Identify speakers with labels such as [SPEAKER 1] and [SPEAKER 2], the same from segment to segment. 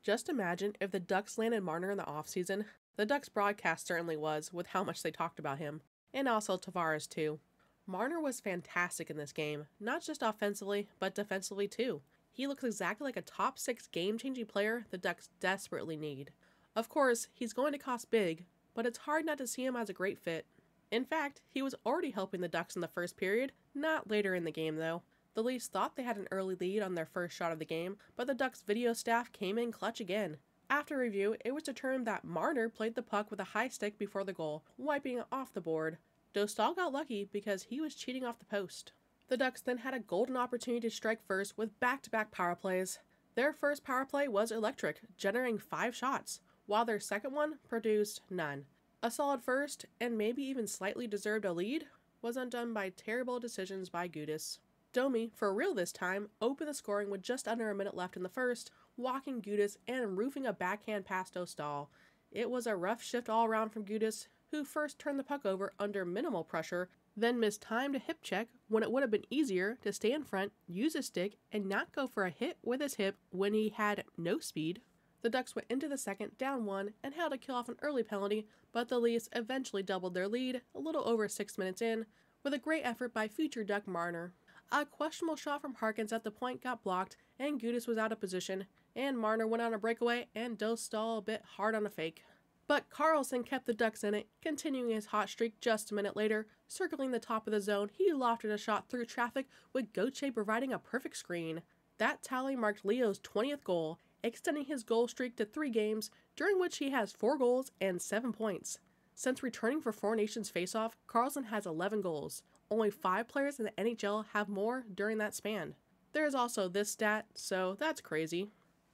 [SPEAKER 1] Just imagine if the Ducks landed Marner in the offseason. The Ducks broadcast certainly was, with how much they talked about him. And also Tavares too. Marner was fantastic in this game, not just offensively, but defensively too. He looks exactly like a top 6 game-changing player the Ducks desperately need. Of course, he's going to cost big, but it's hard not to see him as a great fit. In fact, he was already helping the Ducks in the first period, not later in the game though. The Leafs thought they had an early lead on their first shot of the game, but the Ducks video staff came in clutch again. After review, it was determined that Marner played the puck with a high stick before the goal, wiping it off the board. Dostal got lucky because he was cheating off the post. The Ducks then had a golden opportunity to strike first with back-to-back power plays. Their first power play was electric, generating 5 shots, while their second one produced none. A solid first, and maybe even slightly deserved a lead, was undone by terrible decisions by Gudas. Domi, for real this time, opened the scoring with just under a minute left in the first, walking Gudas and roofing a backhand past Dostal. It was a rough shift all around from Gudas, who first turned the puck over under minimal pressure, then missed time to hip check when it would have been easier to stay in front, use his stick, and not go for a hit with his hip when he had no speed. The Ducks went into the second down 1 and had to kill off an early penalty, but the Leafs eventually doubled their lead a little over 6 minutes in, with a great effort by future Duck Marner. A questionable shot from Harkins at the point got blocked, and Gudas was out of position, and Marner went on a breakaway, and Dostal a bit hard on a fake. But Carlsson kept the Ducks in it, continuing his hot streak just a minute later. Circling the top of the zone, he lofted a shot through traffic, with Gauthier providing a perfect screen. That tally marked Leo's 20th goal, extending his goal streak to 3 games, during which he has 4 goals and 7 points. Since returning for Four Nations faceoff, Carlsson has 11 goals. Only 5 players in the NHL have more during that span. There is also this stat, so that's crazy.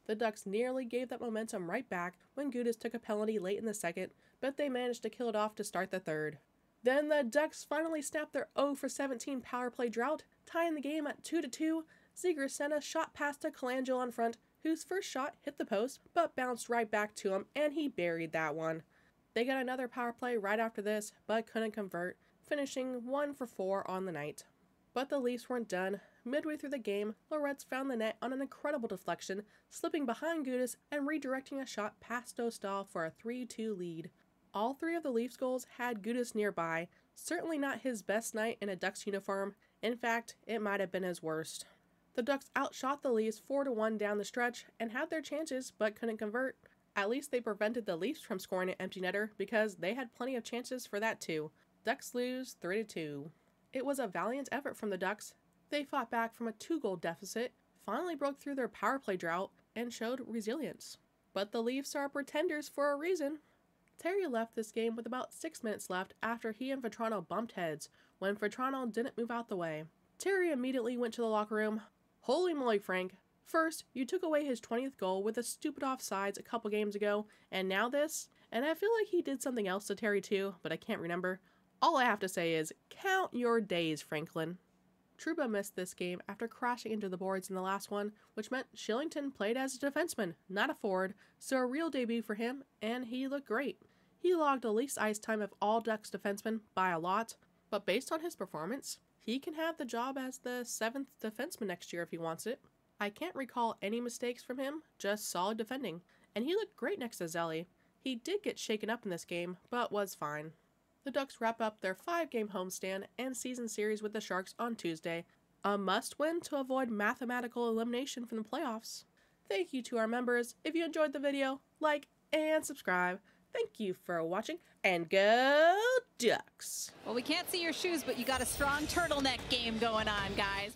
[SPEAKER 1] The Ducks nearly gave that momentum right back when Gudas took a penalty late in the second, but they managed to kill it off to start the third. Then the Ducks finally snapped their 0-for-17 power play drought, tying the game at 2-2. Ziegler sent a shot pass to Colangelo on front, whose first shot hit the post, but bounced right back to him, and he buried that one. They got another power play right after this, but couldn't convert, finishing 1-for-4 on the night. But the Leafs weren't done. Midway through the game, Loretz found the net on an incredible deflection, slipping behind Gudas and redirecting a shot past Dostal for a 3-2 lead. All 3 of the Leafs goals had Gudas nearby, certainly not his best night in a Ducks uniform. In fact, it might have been his worst. The Ducks outshot the Leafs 4-1 down the stretch and had their chances but couldn't convert. At least they prevented the Leafs from scoring an empty netter because they had plenty of chances for that too. Ducks lose 3-2. It was a valiant effort from the Ducks. They fought back from a 2-goal deficit, finally broke through their power play drought, and showed resilience. But the Leafs are pretenders for a reason. Terry left this game with about 6 minutes left after he and Vatrano bumped heads when Vatrano didn't move out the way. Terry immediately went to the locker room. "Holy moly, Frank. First, you took away his 20th goal with a stupid offsides a couple games ago, and now this? And I feel like he did something else to Terry too, but I can't remember. All I have to say is, count your days, Franklin." Trouba missed this game after crashing into the boards in the last one, which meant Kylington played as a defenseman, not a forward, so a real debut for him, and he looked great. He logged the least ice time of all Ducks defensemen by a lot, but based on his performance, he can have the job as the 7th defenseman next year if he wants it. I can't recall any mistakes from him, just solid defending, and he looked great next to Zelli. He did get shaken up in this game, but was fine. The Ducks wrap up their 5-game homestand and season series with the Sharks on Tuesday, a must-win to avoid mathematical elimination from the playoffs. Thank you to our members. If you enjoyed the video, like and subscribe. Thank you for watching, and go Ducks!
[SPEAKER 2] Well, we can't see your shoes, but you got a strong turtleneck game going on, guys.